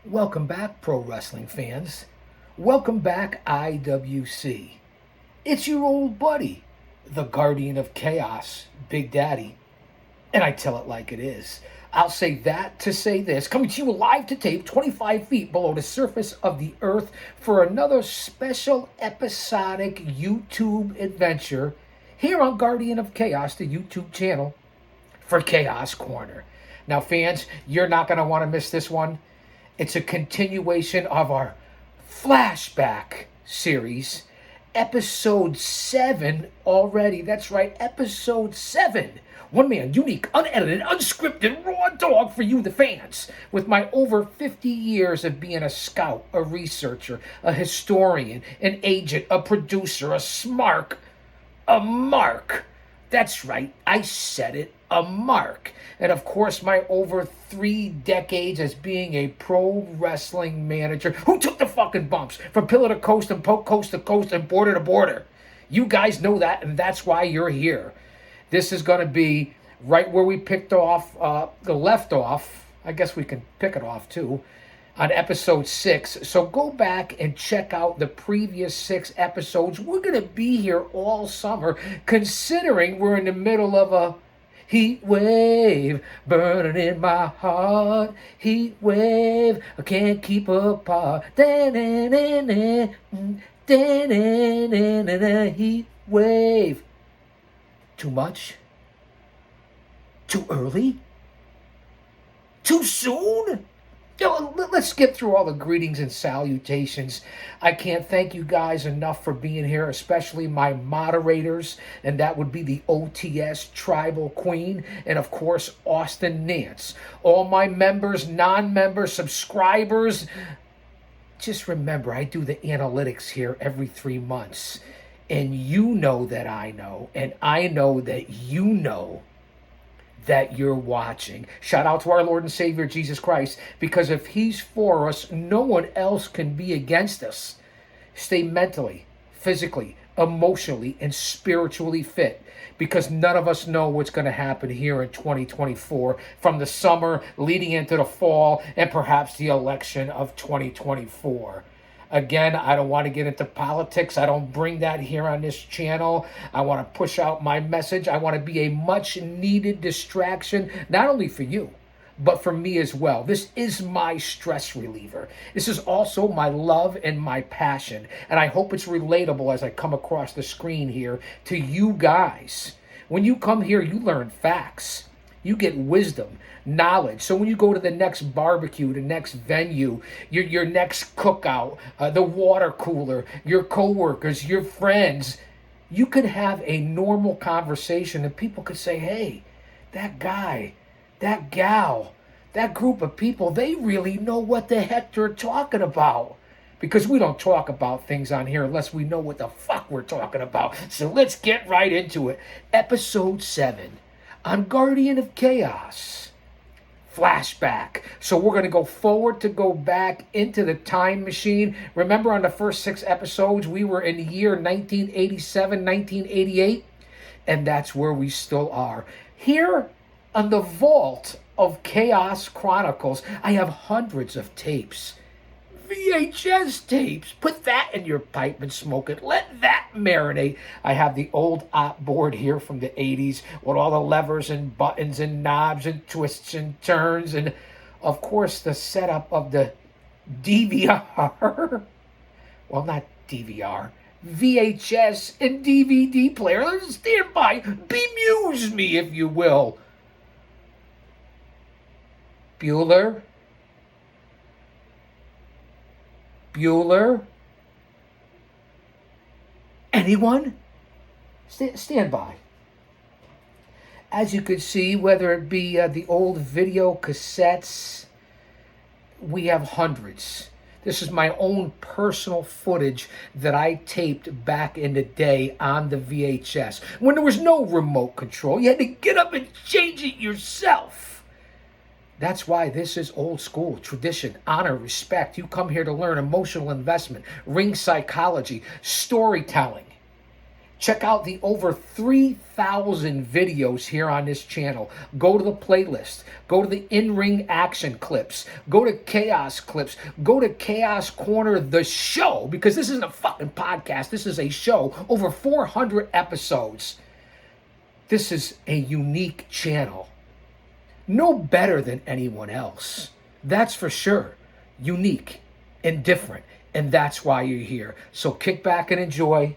Welcome back, pro wrestling fans. Welcome back, IWC. It's your old buddy, the Guardian of Chaos, Big Daddy. And I tell it like it is. I'll say that to say this, coming to you live to tape 25 feet below the surface of the earth for another special episodic YouTube adventure here on Guardian of Chaos, the YouTube channel for Chaos Corner. Now, fans, you're not going to want to miss this one. It's a continuation of our Flashback series, Episode 7 already. That's right, Episode 7. One man, unique, unedited, unscripted, raw dog for you, the fans. With my over 50 years of being a scout, a researcher, a historian, an agent, a producer, a smark, a mark. That's right, I said it, a mark. And of course, my over 3 decades as being a pro wrestling manager who took the fucking bumps from pillar to coast and coast to coast and border to border. You guys know that, and that's why you're here. This is going to be right where we picked off, left off. I guess we can pick it off too, on episode 6. So go back and check out the previous 6 episodes. We're going to be here all summer, considering we're in the middle of a heat wave burning in my heart. Heat wave, I can't keep apart. Heat wave. Too much? Too early? Too soon? Let's get through all the greetings and salutations. I can't thank you guys enough for being here, especially my moderators, and that would be the OTS Tribal Queen, and of course, Austin Nance. All my members, non-members, subscribers, just remember, I do the analytics here every 3 months, and you know that I know, and I know that you know that you're watching. Shout out to our Lord and Savior Jesus Christ, because if he's for us, no one else can be against us. Stay mentally, physically, emotionally, and spiritually fit, because none of us know what's going to happen here in 2024 from the summer leading into the fall and perhaps the election of 2024. Again, I don't want to get into politics. I don't bring that here on this channel. I want to push out my message. I want to be a much needed distraction, not only for you, but for me as well. This is my stress reliever. This is also my love and my passion. And I hope it's relatable as I come across the screen here to you guys. When you come here, you learn facts. You get wisdom, knowledge. So when you go to the next barbecue, the next venue, your next cookout, the water cooler, your coworkers, your friends, you could have a normal conversation and people could say, hey, that guy, that gal, that group of people, they really know what the heck they're talking about. Because we don't talk about things on here unless we know what the fuck we're talking about. So let's get right into it. Episode 7. On Guardian of Chaos, Flashback. So we're going to go forward to go back into the time machine. Remember, on the first 6 episodes, we were in the year 1987, 1988, and that's where we still are. Here on the vault of Chaos Chronicles, I have hundreds of tapes. VHS tapes. Put that in your pipe and smoke it. Let that marinate. I have the old op board here from the 80s with all the levers and buttons and knobs and twists and turns, and of course the setup of the DVR. Well, not DVR. VHS and DVD player. Stand by. Bemuse me, if you will. Bueller? Bueller? Anyone? Stand by. As you can see, whether it be the old video cassettes, we have hundreds. This is my own personal footage that I taped back in the day on the VHS. When there was no remote control, you had to get up and change it yourself. That's why this is old school, tradition, honor, respect. You come here to learn emotional investment, ring psychology, storytelling. Check out the over 3,000 videos here on this channel. Go to the playlist. Go to the in-ring action clips. Go to Chaos clips. Go to Chaos Corner, the show, because this isn't a fucking podcast. This is a show. Over 400 episodes. This is a unique channel. No better than anyone else. That's for sure. Unique and different. And that's why you're here. So kick back and enjoy.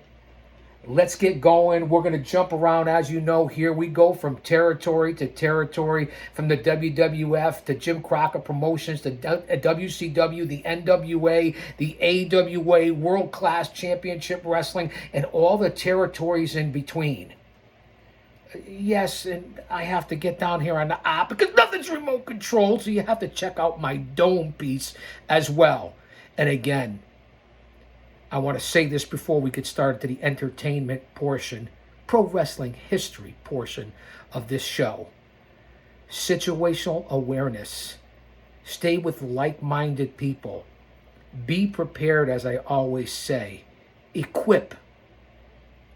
Let's get going. We're going to jump around. As you know, here we go from territory to territory, from the WWF to Jim Crockett Promotions to WCW, the NWA, the AWA, World Class Championship Wrestling, and all the territories in between. Yes, and I have to get down here on the app because nothing's remote controlled, so you have to check out my dome piece as well. And again, I want to say this before we get started to the entertainment portion, pro wrestling history portion of this show. Situational awareness. Stay with like-minded people. Be prepared, as I always say. Equip.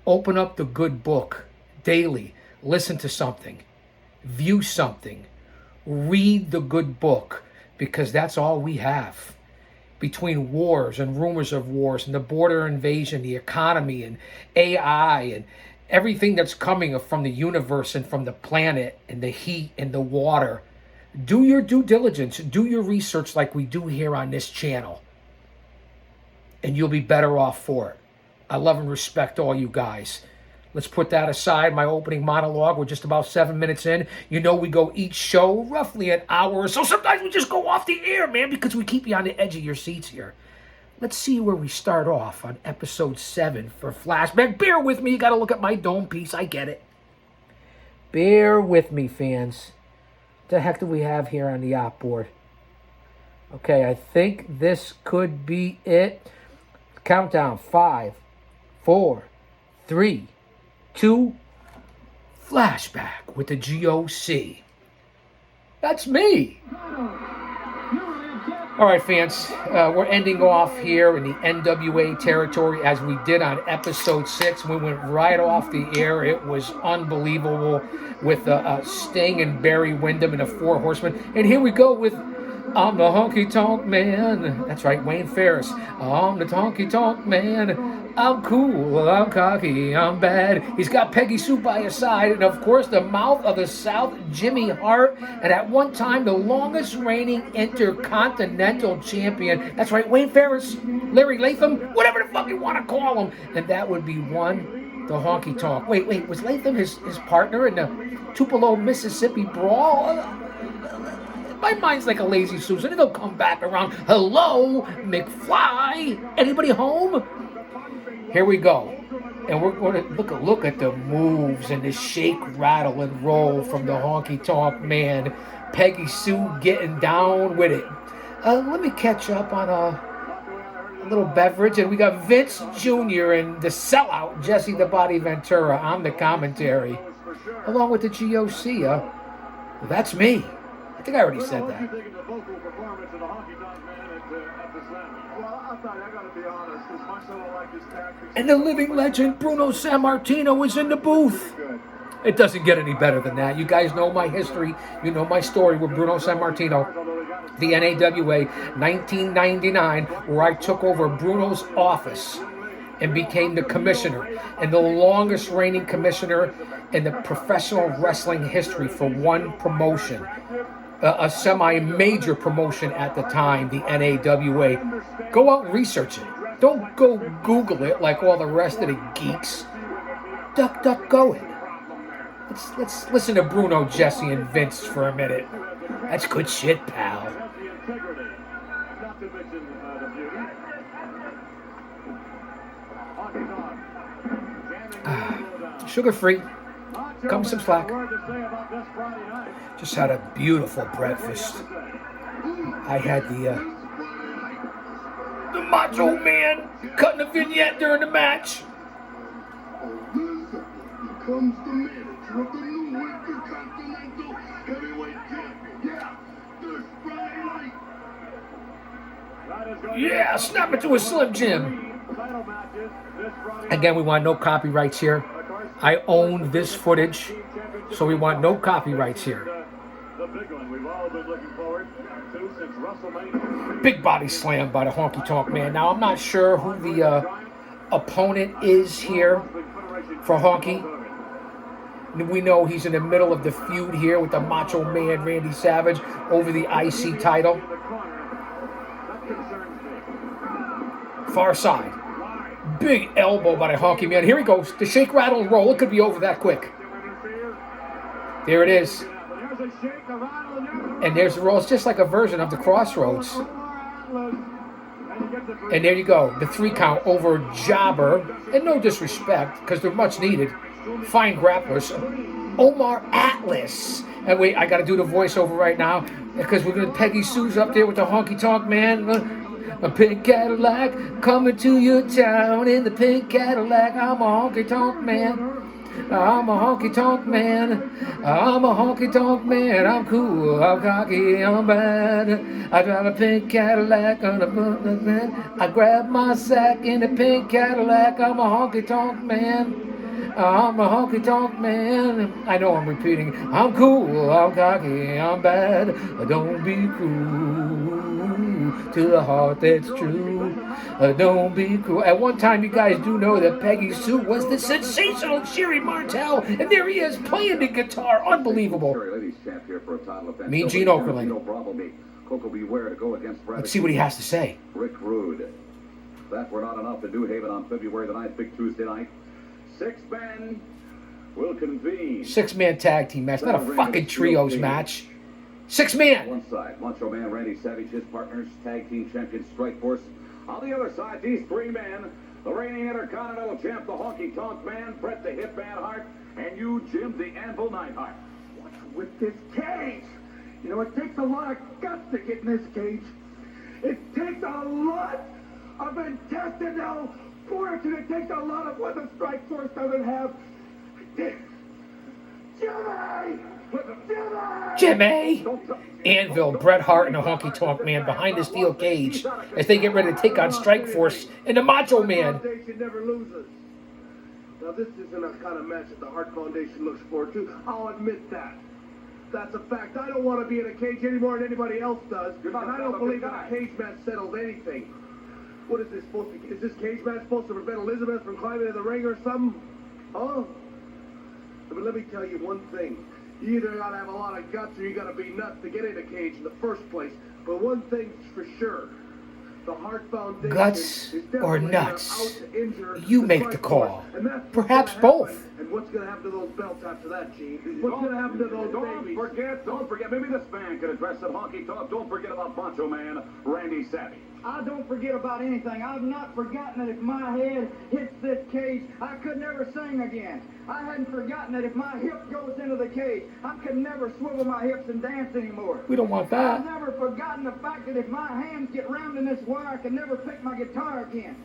Open up the good book daily. Listen to something. View something. Read the good book, because that's all we have. Between wars and rumors of wars and the border invasion, the economy and AI and everything that's coming from the universe and from the planet and the heat and the water, do your due diligence, do your research like we do here on this channel, and you'll be better off for it. I love and respect all you guys. Let's put that aside, my opening monologue. We're just about 7 minutes in. You know we go each show roughly an hour or so. Sometimes we just go off the air, man, because we keep you on the edge of your seats here. Let's see where we start off on episode 7 for Flashback. Bear with me. You got to look at my dome piece. I get it. Bear with me, fans. What the heck do we have here on the op board? Okay, I think this could be it. Countdown. 5, 4, 3, 2, Flashback with the G.O.C. That's me. All right, fans, we're ending off here in the NWA territory as we did on episode 6. We went right off the air. It was unbelievable with Sting and Barry Windham and the Four Horsemen. And here we go with I'm the honky tonk man. That's right, Wayne Ferris. I'm the honky tonk man. I'm cool, I'm cocky, I'm bad. He's got Peggy Sue by his side, and of course the mouth of the South, Jimmy Hart, and at one time the longest reigning intercontinental champion. That's right, Wayne Ferris, Larry Latham, whatever the fuck you want to call him. And that would be one, the honky tonk. Wait, was Latham his partner in the Tupelo, Mississippi brawl? My mind's like a lazy Susan. It'll come back around. Hello, McFly. Anybody home? Here we go. And we're going to look at the moves and the shake, rattle, and roll from the honky tonk man. Peggy Sue getting down with it. Let me catch up on a little beverage. And we got Vince Jr. and the sellout, Jesse the Body Ventura, on the commentary. Along with the G.O.C. That's me. I think I already said that. And the living legend Bruno Sammartino is in the booth. It doesn't get any better than that. You guys know my history. You know my story with Bruno Sammartino, the NAWA, 1999, where I took over Bruno's office and became the commissioner, and the longest reigning commissioner in the professional wrestling history for one promotion. A semi-major promotion at the time, the NAWA. Go out and research it. Don't go Google it like all the rest of the geeks. Duck, go it. Let's listen to Bruno, Jesse, and Vince for a minute. That's good shit, pal. Sugar-free. Cut me some slack. Just had a beautiful breakfast. I had the Macho Man cutting a vignette during the match. Comes the manager of the new Intercontinental Heavyweight Champion. Yeah, snap it to a Slim Jim. Again, we want no copyrights here. I own this footage, so we want no copyrights here. Big body slam by the Honky Tonk Man. Now, I'm not sure who the opponent is here for Honky. We know he's in the middle of the feud here with the Macho Man Randy Savage over the IC title. Far side. Big elbow by the Honky Man. Here he goes. The shake, rattle, and roll. It could be over that quick. There it is. And there's the roll. It's just like a version of the Crossroads. And there you go. The 3 count over Jobber. And no disrespect, because they're much needed. Fine grapplers. Omar Atlas. And wait, I got to do the voiceover right now, because we're going to Peggy Sue's up there with the Honky Tonk Man. A pink Cadillac coming to your town in the pink Cadillac. I'm a honky tonk man. I'm a honky tonk man. I'm a honky tonk man. I'm cool. I'm cocky. I'm bad. I drive a pink Cadillac on a man. I grab my sack in a pink Cadillac. I'm a honky tonk man. I'm a honky tonk man. I know I'm repeating. I'm cool. I'm cocky. I'm bad. Don't be cruel to the heart that's true. Don't be cruel. At one time, you guys do know that Peggy Sue was the sensational Sherry Martel, and there he is playing the guitar. Unbelievable. Me, Gene Okerlund. Let's see what he has to say. Rick Rude. That were not enough in New Haven on February the 9th, big Tuesday night. 6 men will convene. 6-man tag team match, not a fucking trios match. 6-man. On one side, Macho Man Randy Savage, his partners, tag team champion Strike Force. On the other side, these 3 men, the reigning Intercontinental Champ, the Honky Tonk Man, Bret the Hitman Hart, and you, Jim the Anvil Neidhart. What's with this cage? You know, it takes a lot of guts to get in this cage. It takes a lot of intestinal fortitude. It takes a lot of what the Strike Force doesn't have. Jimmy! Anvil, Bret Hart, and the Honky Tonk Man behind the steel cage as they get ready to take on Strike Force and the Macho Man. Foundation never loses. Now, this isn't a kind of match that the Hart Foundation looks forward to. I'll admit that. That's a fact. I don't want to be in a cage any more than anybody else does. And I don't believe that a cage match settles anything. What is this supposed to be? Is this cage match supposed to prevent Elizabeth from climbing in the ring or something? Huh? But let me tell you one thing. You either gotta have a lot of guts or you gotta be nuts to get in a cage in the first place. But one thing's for sure. The Hart Foundation Guts is or definitely nuts? not out to injure You the make Strike the call. Force. And that's Perhaps what's gonna both. happen. And what's gonna happen to those belts after that, Gene? What's gonna happen to those babies? Don't forget, maybe this man could address the Honky Tonk. Don't forget about Macho Man Randy Savage. I don't forget about anything. I've not forgotten that if my head hits this cage, I could never sing again. I hadn't forgotten that if my hip goes into the cage, I could never swivel my hips and dance anymore. We don't want that. I've never forgotten the fact that if my hands get round in this wire, I can never pick my guitar again.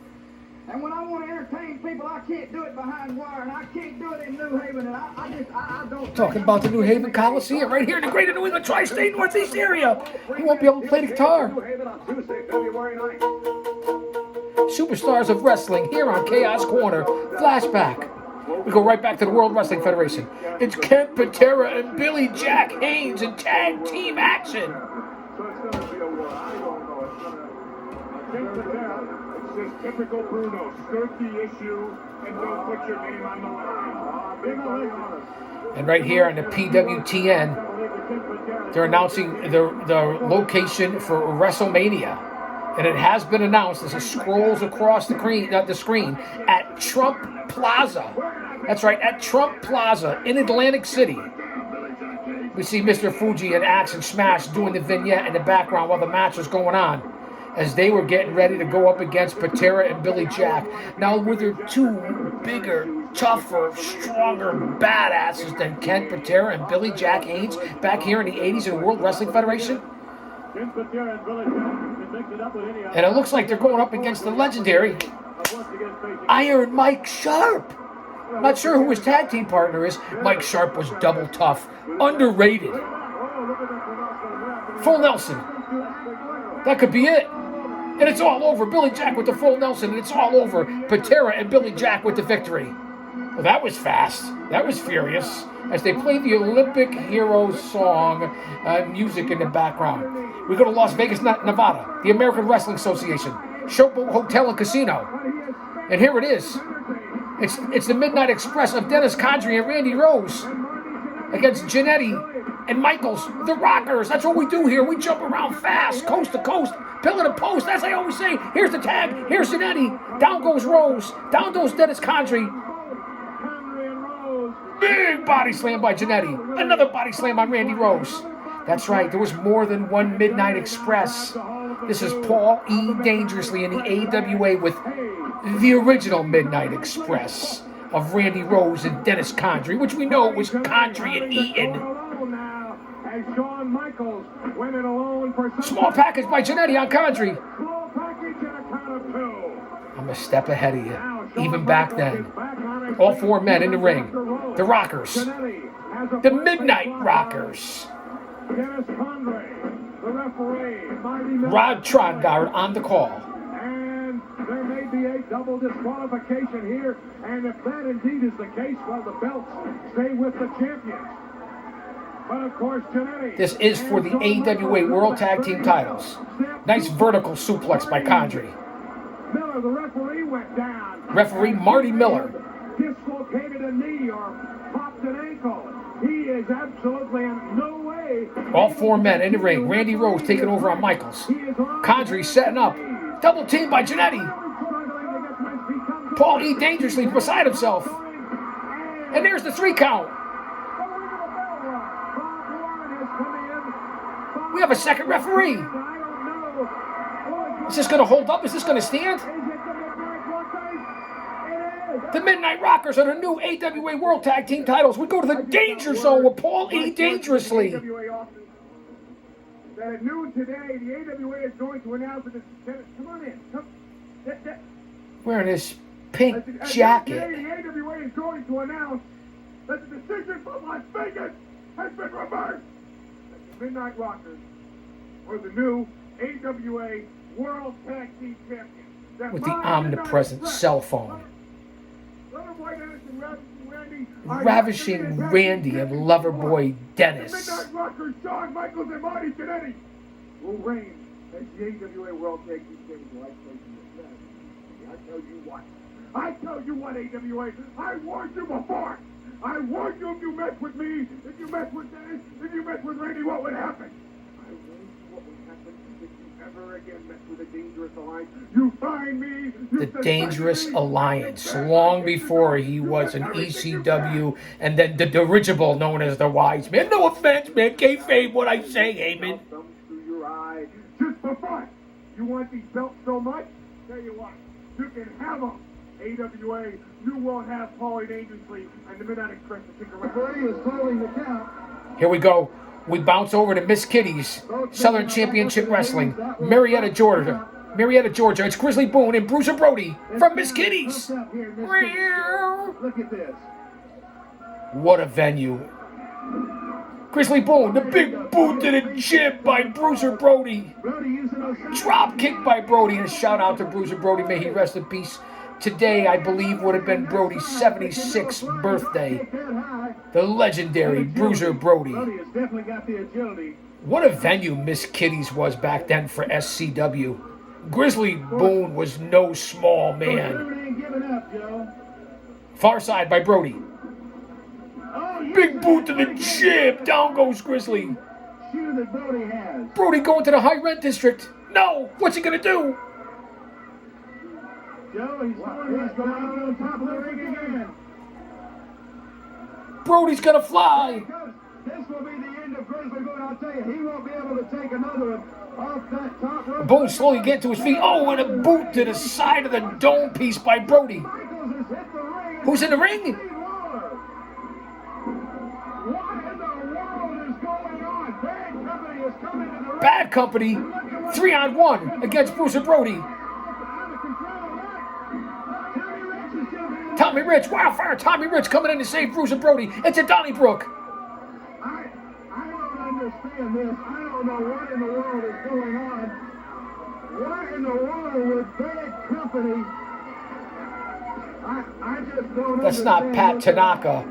And when I want to entertain people, I can't do it behind wire, and I can't do it in New Haven, and I don't... Talking about the New Haven Coliseum right here in the greater New England tri-state Northeast area. He won't be able to play the guitar. New Haven on Tuesday, February 9th. Superstars of Wrestling here on Chaos Corner. Flashback. We go right back to the World Wrestling Federation. It's Kent Patera and Billy Jack Haynes in tag team action. So it's gonna be a war. I don't know. It's gonna... Kent Patera, it's just typical Bruno. Skirt the issue and don't put your name on the line. Be very honest. And right here on the PWTN, they're announcing the location for WrestleMania. And it has been announced as it scrolls across the screen at Trump Plaza. That's right, at Trump Plaza in Atlantic City. We see Mr. Fuji and Axe and Smash doing the vignette in the background while the match was going on, as they were getting ready to go up against Patera and Billy Jack. Now, were there 2 bigger, tougher, stronger badasses than Kent Patera and Billy Jack Haynes back here in the 80s in the World Wrestling Federation? And it looks like they're going up against the legendary Iron Mike Sharp. Not sure who his tag team partner is. Mike Sharp was double tough, underrated. Full Nelson. That could be it. And it's all over. Billy Jack with the full Nelson, and it's all over. Patera and Billy Jack with the victory. Well, that was fast. That was furious. As they play the Olympic Hero song, music in the background. We go to Las Vegas, Nevada, the American Wrestling Association, Showboat Hotel and Casino. And here it is. It's the Midnight Express of Dennis Condrey and Randy Rose against Jannetty and Michaels, the Rockers. That's what we do here. We jump around fast, coast to coast, pillar to post. As I always say, here's the tag, here's Jannetty, down goes Rose, down goes Dennis Condrey. Big body slam by Jannetty. Another body slam on Randy Rose. That's right, there was more than one Midnight Express. This is Paul E. Dangerously in the AWA with the original Midnight Express of Randy Rose and Dennis Condrey, which we know was Condrey and Eaton. Small package by Jannetty on Condrey. I'm a step ahead of you, even back then. All four men in the ring. The Rockers. The Midnight Rockers. Rod Trongard on the call. And there may be a double disqualification here. And if that indeed is the case, well, the belts stay with the champions. But of course, Jannetty. This is for the AWA World Tag Team titles. Nice vertical suplex by Condrey. Miller, the referee, went down. Referee Marty Miller. Dislocated a knee or popped an ankle. He is absolutely in no way. All four men in the ring. Randy Rose taking over on Michaels. Condrey setting up. Double team by Jannetty. Paul E. Dangerously beside himself. And there's the 3 count. We have a second referee. Is this going to hold up? Is this going to stand? The Midnight Rockers are the new AWA World Tag Team titles. We go to the Danger Zone with Paul E. Dangerously. That at noon today, the AWA is going to announce that come on in. Wearing his pink jacket. Today, the AWA is going to announce that the decision from Las Vegas has been reversed. That the Midnight Rockers are the new AWA World Tag Team Champions. With the omnipresent cell phone. Ravishing Randy and Loverboy Dennis. Midnight Rockers, Shawn Michaels, and Marty Jannetty will reign as the AWA World Tag Team Champions. I tell you what, AWA, I warned you before. I warned you if you mess with me, if you mess with Dennis, if you mess with Randy, what would happen? I warned you what would happen if you ever again mess with a Dangerous Alliance. You find me. The Dangerous Alliance, long before he was an ECW and then the dirigible known as the Wise Man. No offense, man. Kayfabe what I say, Heyman. Thumbs through your eye. Just for fun. You want these belts so much? Tell you what, you can have them. AWA, you won't have Paulie Dangerously and the Midnight Express to kick around. Brady is calling the count. Here we go. We bounce over to Miss Kitty's Southern Championship Wrestling, Marietta, Georgia. It's Grizzly Boone and Bruiser Brody from Miss Kitty's. Look at this. What a venue. Grizzly Boone, the big boot to the jib by Bruiser Brody. Drop kick by Brody, and a shout out to Bruiser Brody. May he rest in peace. Today, I believe, would have been Brody's 76th birthday. The legendary Bruiser Brody. What a venue Miss Kitty's was back then for SCW. Grizzly Boone was no small man. Far side by Brody. Big boot to the jib. Down goes Grizzly. Brody going to the high rent district. No, what's he going to do? On top of the ring again. Brody's gonna fly. This will be the end of Grizzly Boone. I'll tell you, he won't be able to take another off that top rope. Boone slowly getting to his feet. Oh, and a boot to the side of the dome piece by Brody. Who's in the ring? What in the world is going on? Bad Company is coming to the ring. Bad Company, 3-on-1 against Bruiser Brody. Tommy Rich, Wildfire Tommy Rich coming in to save Bruiser Brody. It's a Donnybrook. I don't understand this. I don't know what in the world is going on. What in the world was Bad Company? I just don't That's not understand Pat what Tanaka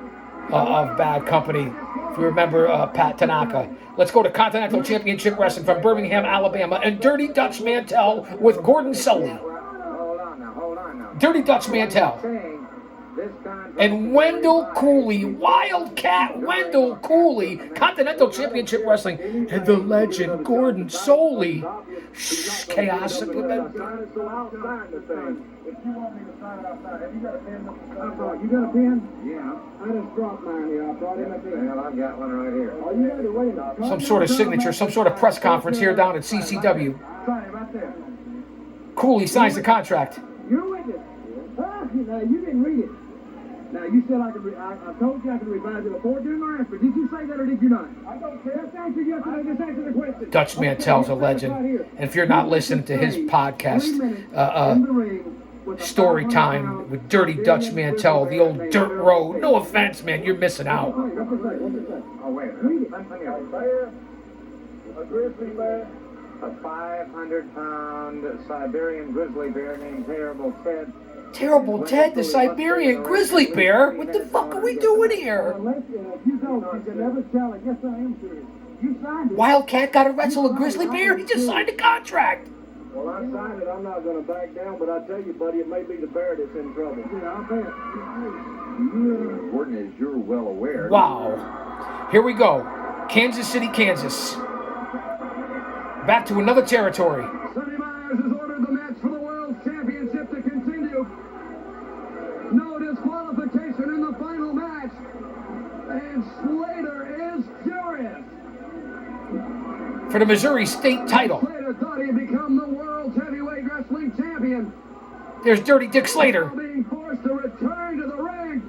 of Bad Company. If you remember Pat Tanaka. Let's go to Continental Championship Wrestling from Birmingham, Alabama. And Dirty Dutch Mantel with Gordon Solie. Hold on now. Dirty Dutch Mantel. And Wendell Cooley, Wildcat Wendell Cooley, Continental Championship Wrestling, and the legend Gordon Solie. Shh, Chaos. If you want me to sign it outside, have you got a pen? You got a pen? Yeah. I just dropped mine here. I brought in a pen. Well, I've got one right here. Oh, you ready? Wait a minute. Some sort of signature, some sort of press conference here down at CCW. Sign it right there. Cooley signs the contract. You're with it. Now, you didn't read it. Now, you said I told you I could revise it before, during, or after. Did you say that or did you not? I don't care. Just answer yes or no. Just answer the question. Dutch Mantel's a legend. And if you're not listening to his podcast, Story Time with Dirty Dutch Mantel, the old dirt road. No offense, man, you're missing out. Oh, wait a minute. Let me have a bear, a grizzly bear, a 500-pound Siberian grizzly bear named Terrible Ted. Terrible Ted, the Siberian grizzly bear? What the fuck are we doing here? If you don't, you can never tell it. Yes, I am serious. You signed it. Wildcat got to wrestle a grizzly bear? He just signed a contract. Well, I signed it. I'm not going to back down, but I tell you, buddy, it may be the bear that's in trouble. Yeah, I bet. Gordon, as you're well aware. Wow. Here we go. Kansas City, Kansas. Back to another territory. Sonny Myers has ordered the match for the World Championship to continue. No disqualification in the final match. And Slater is furious. For the Missouri State title. Slater thought he'd become the world's heavyweight wrestling champion. There's Dirty Dick Slater. Now being forced to return to the ring.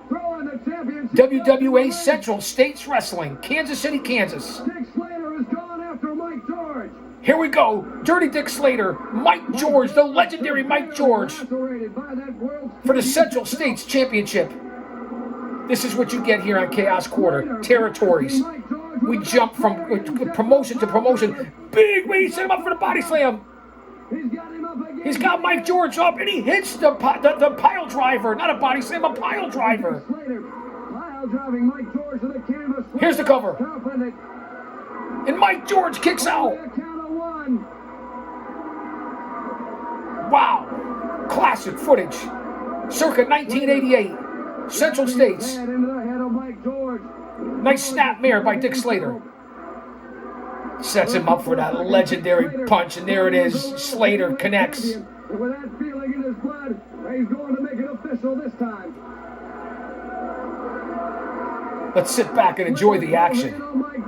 Throwing the championship. WWA Central States Wrestling, Kansas City, Kansas. Dick Slater has gone after Mike George. Here we go. Dirty Dick Slater, Mike George, the legendary Mike George, for the Central States Championship. This is what you get here on Chaos Quarter. Territories. We jump from promotion to promotion. Big way, set him up for the body slam. He's got Mike George up, and he hits the pile driver. Not a body slam, a pile driver. Here's the cover. And Mike George kicks out. Wow. Classic footage. Circa 1988. Central States. Nice snapmare by Dick Slater. Sets him up for that legendary punch, and there it is. Slater connects. With that feeling in his blood, he's going to make it official this time. Let's sit back and enjoy the action. George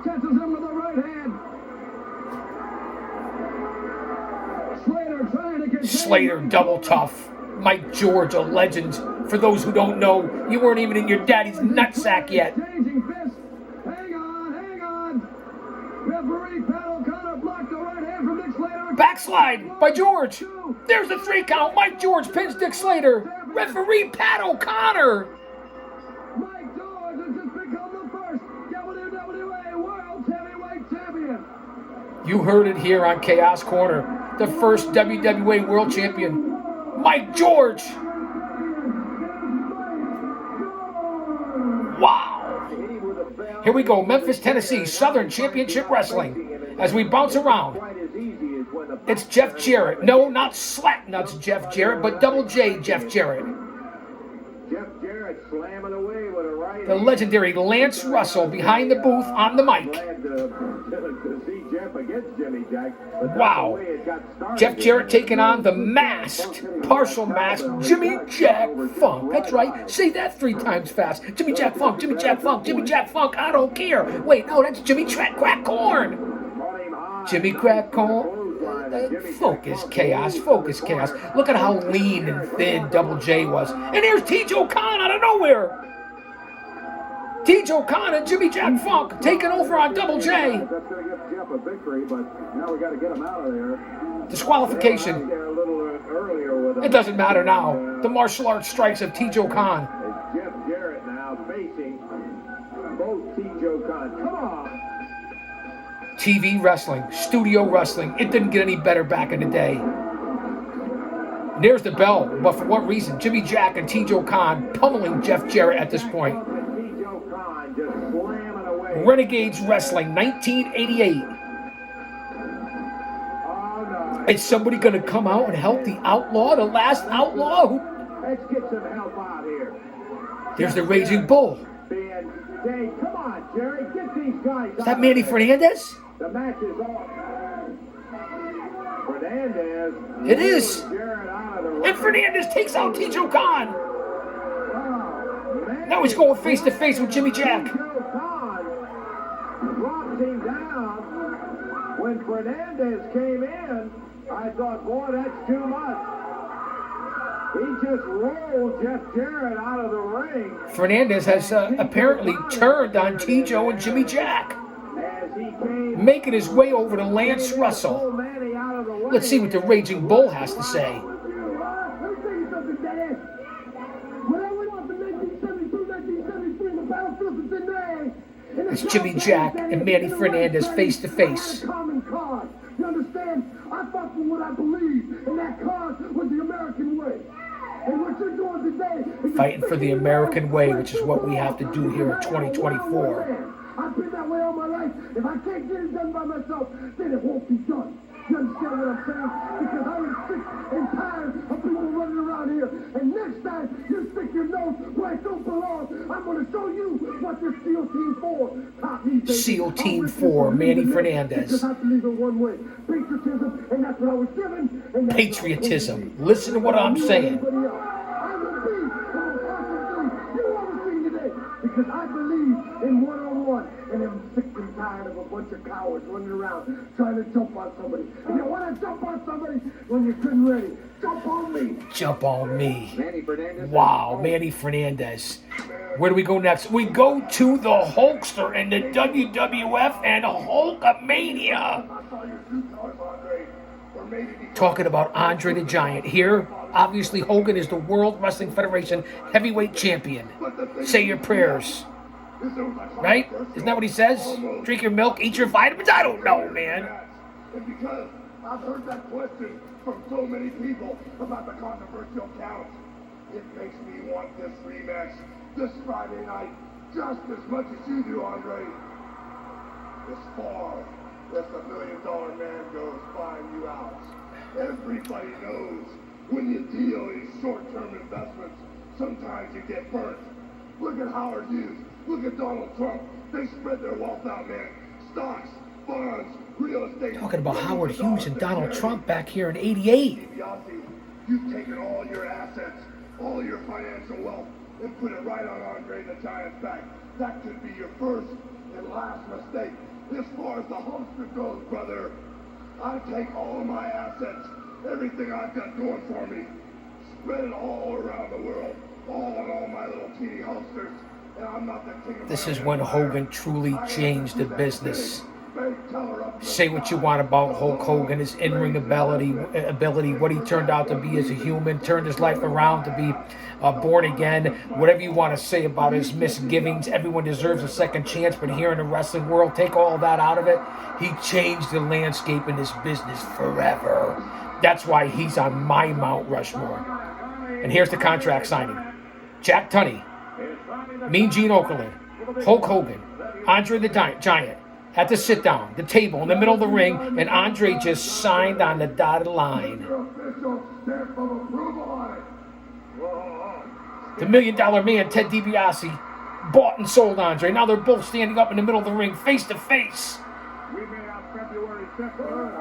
catches him with the right hand. Slater trying to get Slater double tough. Mike George, a legend. For those who don't know, you weren't even in your daddy's nutsack yet. Changing fist. Hang on. Referee Pat O'Connor blocked the right hand from Dick Slater. Backslide by George. There's the 3 count. Mike George pins Dick Slater. Referee Pat O'Connor. Mike George has just become the first WWE World Heavyweight Champion. You heard it here on Chaos Corner. The first WWE World Champion, Mike George. Wow. Here we go, Memphis, Tennessee, Southern Championship Wrestling. As we bounce around, it's Jeff Jarrett. No, not Slap Nuts Jeff Jarrett, but Double J Jeff Jarrett. Jeff Jarrett slamming away with a right. The legendary Lance Russell behind the booth on the mic. Glad to see Jeff against Jimmy Jack. Wow. Jeff Jarrett taking on the masked, partial masked Jimmy Jack Funk. That's right. Say that 3 times fast. Jimmy Jack Funk, Jimmy Jack Funk, Jimmy Jack Funk. I don't care. Wait, no, that's Jimmy Crack Corn. Jimmy Crack Corn. Focus, Chaos. Focus, Chaos. Look at how lean and thin Double J was. And here's T.J. Khan out of nowhere. T.J. Khan and Jimmy Jack Funk taking over on Double J. That's going to give Jeff a victory, but now we got to get him out of there. Disqualification. It doesn't matter now. The martial arts strikes of T.J. Khan. It's Jeff Jarrett now facing both T.J. Khan. Come on. TV wrestling, studio wrestling. It didn't get any better back in the day. And there's the bell, but for what reason? Jimmy Jack and T.J. Khan pummeling Jeff Jarrett at this point. Renegades Wrestling, 1988. Is somebody going to come out and help the outlaw, the last outlaw? Let's get some help out here. There's the Raging Bull. Hey, come on, Jerry, get these guys. Is that Manny Fernandez? The match is on. Fernandez. It is. Jarrett out of the ring. And Fernandez takes out T.J. Khan. Oh, man. Now he's going face to face with Jimmy Jack. T.J. Khan dropped him down. When Fernandez came in, I thought, boy, that's too much. He just rolled Jeff Jarrett out of the ring. Fernandez has apparently turned on T.J. and Jimmy Jack, As he came, making his way over to Lance Russell. Manny out of the ring. Let's see what the Raging Bull has to say. Let me tell you something, Daddy. When I went off in 1972, 1973, the battlefield was in there. It's Jimmy Jack and Manny Fernandez face to face. Common cause. You understand? I fought for what I believe, and that cause was the American way. And what you're doing today is Fighting for the American way, which is what we have to do here in 2024. I've been that way all my life. If I can't get it done by myself, then it won't be done. You understand what I'm saying? Because I am sick and tired of people running around here. And next time you stick your nose where it don't belong, I'm going to show you what this SEAL Team 4 taught me. baby. SEAL Team I'm with 4, you. Manny Because Fernandez. I believe in one way. Patriotism, and that's what I was given. And that's Patriotism. Listen to what I'm saying. I will be constantly you want to see today. Because I believe in one-on-one. And I'm sick and tired of a bunch of cowards running around trying to jump on somebody. If you want to jump on somebody when you're good and ready, jump on me. Jump on me. Manny Fernandez. Wow, Manny Fernandez. Where do we go next? We go to the Hulkster and the WWF and Hulkamania. Talking about Andre the Giant. Here, obviously, Hogan is the World Wrestling Federation Heavyweight Champion. Say your prayers. Right? Isn't that what he says? Drink your milk, eat your vitamins? I don't know, man. And because I've heard that question from so many people about the controversial count, it makes me want this rematch this Friday night just as much as you do, Andre. As far as the $1 million man goes buying you out, everybody knows when you deal in short-term investments, sometimes you get burnt. Look at Howard Hughes. Look at Donald Trump. They spread their wealth out, man. Stocks, bonds, real estate. Talking about Howard Hughes and Donald Trump back here in '88. G.O.C, you've taken all your assets, all your financial wealth, and put it right on Andre the Giant's back. That could be your first and last mistake. As far as the Hulkster goes, brother, I take all of my assets, everything I've got going for me, spread it all around the world, all in all my little teeny Hulksters. This is when Hogan truly changed the business. Say what you want about Hulk Hogan, his in-ring ability, what he turned out to be as a human, turned his life around to be born again. Whatever you want to say about his misgivings, everyone deserves a second chance, but here in the wrestling world, take all that out of it. He changed the landscape in this business forever. That's why he's on my Mount Rushmore. And here's the contract signing. Jack Tunney, Mean Gene Okerlund, Hulk Hogan, Andre the Giant at the sit-down, the table in the middle of the ring, and Andre just signed on the dotted line. The $1 Million Man, Ted DiBiase, bought and sold Andre. Now they're both standing up in the middle of the ring, face to face. We made out February 2nd.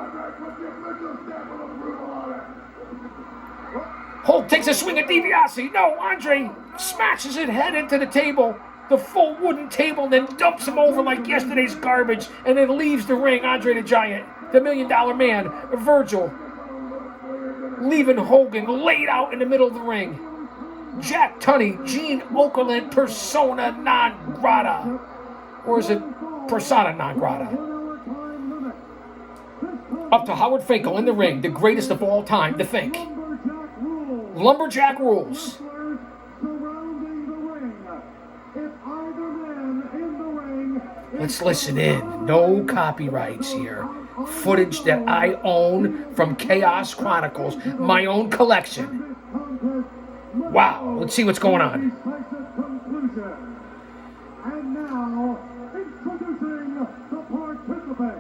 Hulk takes a swing at DiBiase. No, Andre smashes his head into the table, the full wooden table, and then dumps him over like yesterday's garbage, and then leaves the ring. Andre the Giant, the $1 Million Man, Virgil, leaving Hogan laid out in the middle of the ring. Jack Tunney, Gene Okerlund, persona non grata. Or is it persona non grata? Up to Howard Finkel in the ring, the greatest of all time, to think. Lumberjack rules. Let's listen in. No copyrights here. Footage that I own from Chaos Chronicles, my own collection. Wow, let's see what's going on. And now, introducing the participant.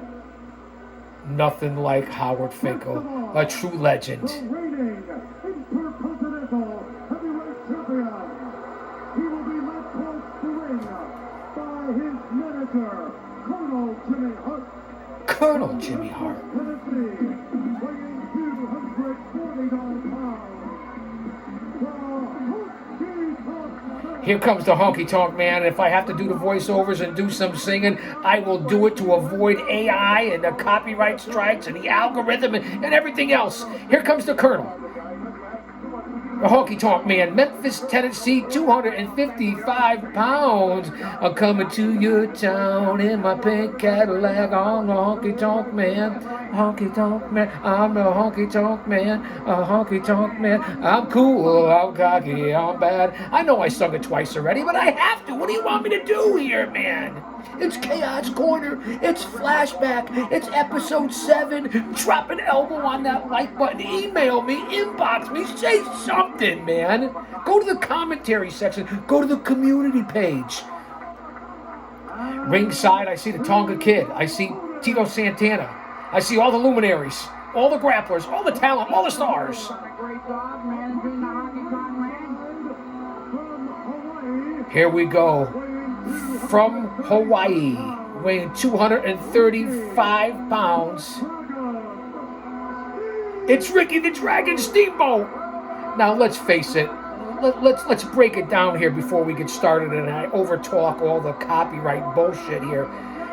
Nothing like Howard Finkel, a true legend. The reigning Intercontinental Heavyweight Champion. He will be led towards the ring by his manager, Colonel Jimmy Hart. Colonel Jimmy Hart. Tennessee, weighing 249 pounds. Here comes the honky tonk man. If I have to do the voiceovers and do some singing, I will do it to avoid AI and the copyright strikes and the algorithm and everything else. Here comes the Colonel. The honky tonk man, Memphis, Tennessee, 255 pounds. I'm coming to your town in my pink Cadillac. I'm the honky tonk man. Honky tonk man. I'm the honky tonk man. A honky tonk man. I'm cool. I'm cocky. I'm bad. I know I sung it twice already, but I have to. What do you want me to do here, man? It's Chaos Corner. It's Flashback. It's episode 7. Drop an elbow on that like button. Email me. Inbox me. Say something, man. Go to the commentary section. Go to the community page. Ringside, I see the Tonga Kid. I see Tito Santana. I see all the luminaries. All the grapplers. All the talent. All the stars. Here we go. From Hawaii, weighing 235 pounds. It's Ricky the Dragon Steamboat. Now let's face it. Let's break it down here before we get started and I overtalk all the copyright bullshit here.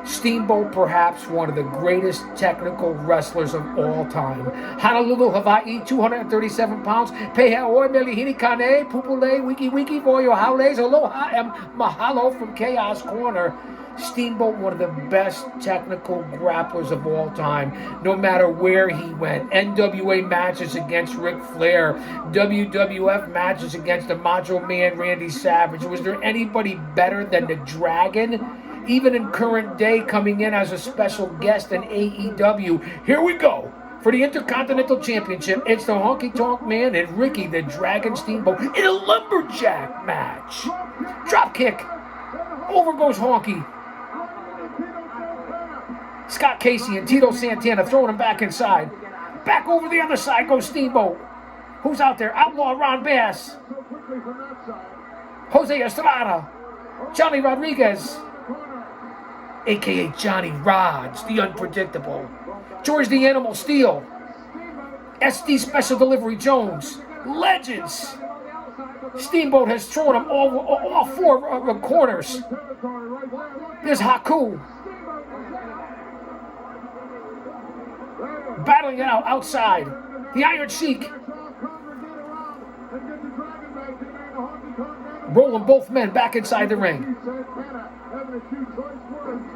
Steamboat, perhaps one of the greatest technical wrestlers of all time. Honolulu, Hawaii, 237 pounds. Pehaoi, Melihini Kane, Pupule, Wiki Wiki, Voyo, Haules, Aloha, and Mahalo from Chaos Corner. Steamboat, one of the best technical grapplers of all time, no matter where he went. NWA matches against Ric Flair, WWF matches against the Macho Man Randy Savage. Was there anybody better than the Dragon? Even in current day, coming in as a special guest in AEW. Here we go. For the Intercontinental Championship, it's the Honky Tonk Man and Ricky the Dragon Steamboat in a lumberjack match. Drop kick. Over goes Honky. Scott Casey and Tito Santana throwing him back inside. Back over the other side goes Steamboat. Who's out there? Outlaw Ron Bass. Jose Estrada. Johnny Rodriguez. A.K.A. Johnny Rods, the unpredictable. George the Animal Steel. SD Special Delivery Jones. Legends. Steamboat has thrown them all four corners. There's Haku. Battling it out outside. The Iron Sheik. Rolling both men back inside the ring.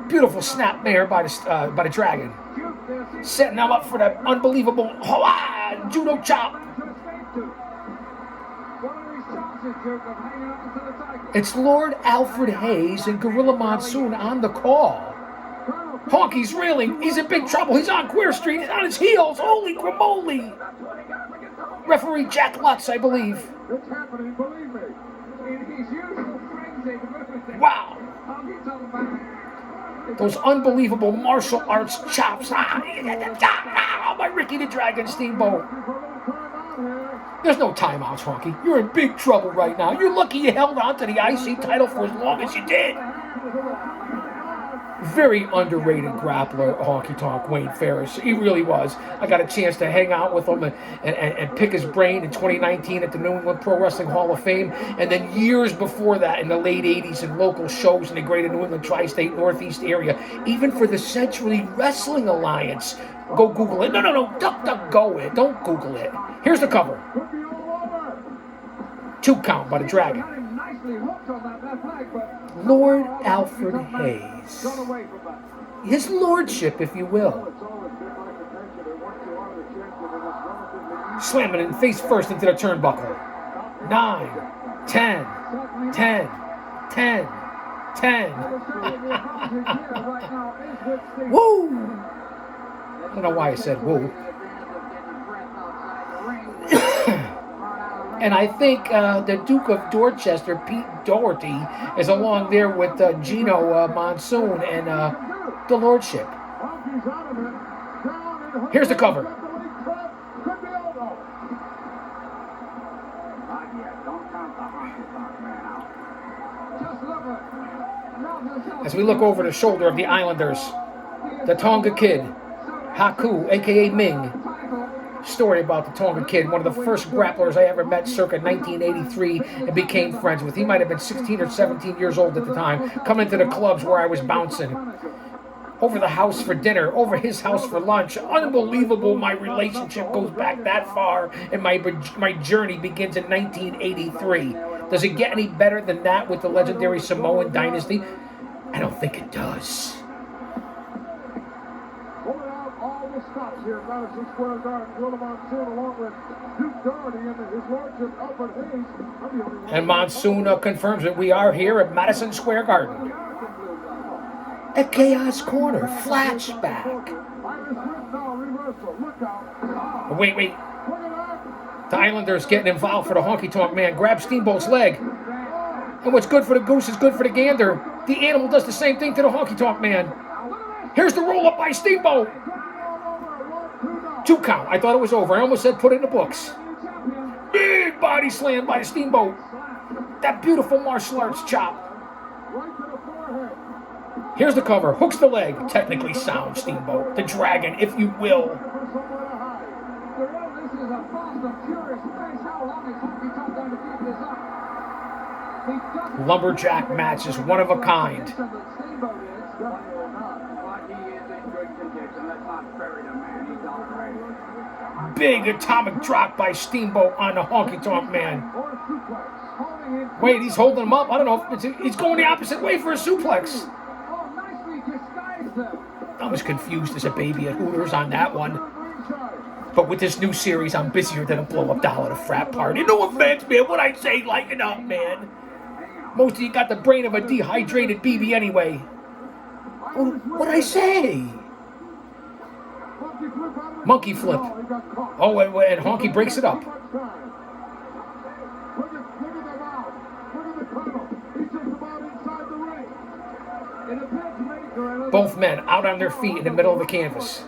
Beautiful snapmare by the Dragon. Setting them up for that unbelievable judo chop. It's Lord Alfred Hayes and Gorilla Monsoon on the call. Honky's reeling. He's in big trouble. He's on Queer Street. He's on his heels. Holy guacamole. Referee Jack Lutz, I believe. It's happening, believe me. Wow. Those unbelievable martial arts chops. My Ricky the Dragon Steamboat. There's no timeouts, Honky. You're in big trouble right now. You're lucky you held on to the IC title for as long as you did. Very underrated grappler, Honky Tonk Wayne Ferris. He really was. I got a chance to hang out with him and pick his brain in 2019 at the New England Pro Wrestling Hall of Fame. And then years before that in the late 80s in local shows in the greater New England tri-state Northeast area. Even for the Century Wrestling Alliance. Go Google it. No. Duck, go it. Don't Google it. Here's the cover. 2 count by the Dragon. Lord Alfred Hayes. His lordship, if you will. Slamming it face first into the turnbuckle. 9, 10, 10, 10, 10. Woo! I don't know why I said woo. And I think the Duke of Dorchester, Pete Doherty, is along there with Gino Monsoon and the Lordship. Here's the cover. As we look over the shoulder of the Islanders, the Tonga Kid, Haku, a.k.a. Ming. Story about the Tonga Kid, one of the first grapplers I ever met circa 1983 and became friends with. He might have been 16 or 17 years old at the time, coming to the clubs where I was bouncing. Over the house for dinner, over his house for lunch. Unbelievable my relationship goes back that far, and my journey begins in 1983. Does it get any better than that with the legendary Samoan dynasty? I don't think it does. Stops here at Madison Square Garden. Will Monsoon along with Duke Doherty and his lordship Albert Hayes. And Monsoon confirms that we are here at Madison Square Garden. At Chaos Corner, Flashback. Wait. The Islanders getting involved for the Honky Tonk Man. Grab Steamboat's leg. And what's good for the goose is good for the gander. The animal does the same thing to the Honky Tonk Man. Here's the roll-up by Steamboat. 2 count. I thought it was over. I almost said put it in the books. Big body slam by Steamboat. That beautiful martial arts chop. Here's the cover. Hooks the leg. Technically sound Steamboat. The Dragon, if you will. Lumberjack match is one of a kind. Big atomic drop by Steamboat on the Honky Tonk Man. Wait, he's holding him up. I don't know if he's going the opposite way for a suplex. I was confused as a baby at Hooters on that one. But with this new series, I'm busier than a blow-up doll at a frat party. No offense, man. What I say, lighten up, man. Most of you got the brain of a dehydrated BB anyway. What'd I say? Monkey flip. Oh, and Honky breaks it up. Both men out on their feet in the middle of the canvas.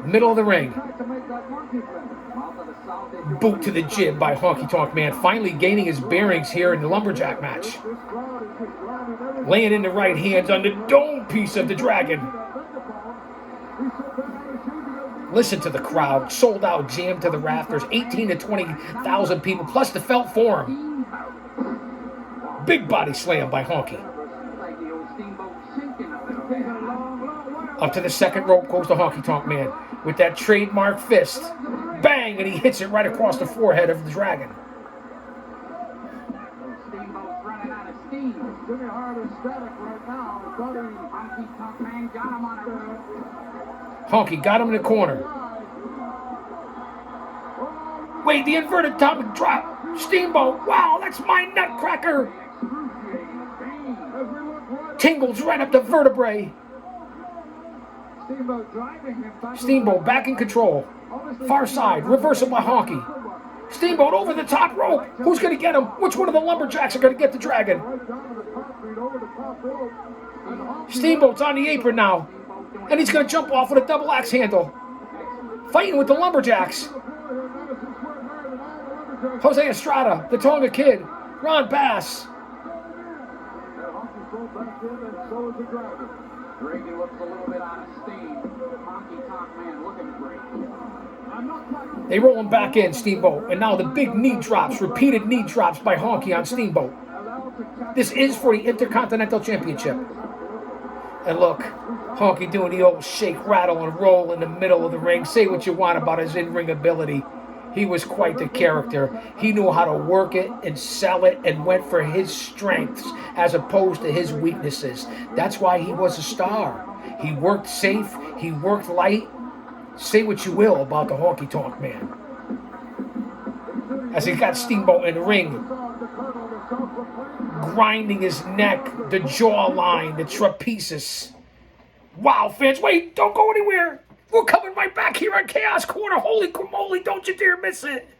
Middle of the ring. Boot to the jib by Honky Tonk Man. Finally gaining his bearings here in the Lumberjack match. Laying in the right hands on the dome piece of the Dragon. Listen to the crowd. Sold out, jammed to the rafters. 18 to 20,000 people, plus the felt forum. Big body slam by Honky. Up to the second rope goes the Honky Tonk Man with that trademark fist. Bang! And he hits it right across the forehead of the Dragon. Honky got him in the corner. Wait, the inverted atomic drop. Steamboat. Wow, that's my nutcracker. Tingles right up the vertebrae. Steamboat back in control. Far side, reversal by Honky. Steamboat over the top rope. Who's going to get him? Which one of the Lumberjacks are going to get the Dragon? Steamboat's on the apron now. And he's going to jump off with a double axe handle. Fighting with the Lumberjacks. Jose Estrada, the Tonga Kid, Ron Bass. They roll him back in, Steamboat. And now the big knee drops, repeated knee drops by Honky on Steamboat. This is for the Intercontinental Championship. And look, Honky doing the old shake, rattle, and roll in the middle of the ring. Say what you want about his in-ring ability. He was quite the character. He knew how to work it and sell it and went for his strengths as opposed to his weaknesses. That's why he was a star. He worked safe. He worked light. Say what you will about the Honky Tonk Man. as he got Steamboat in the ring, grinding his neck, the jawline, the trapezius. Wow, fans, wait, don't go anywhere. We're coming right back here on Chaos Corner. Holy moly, don't you dare miss it.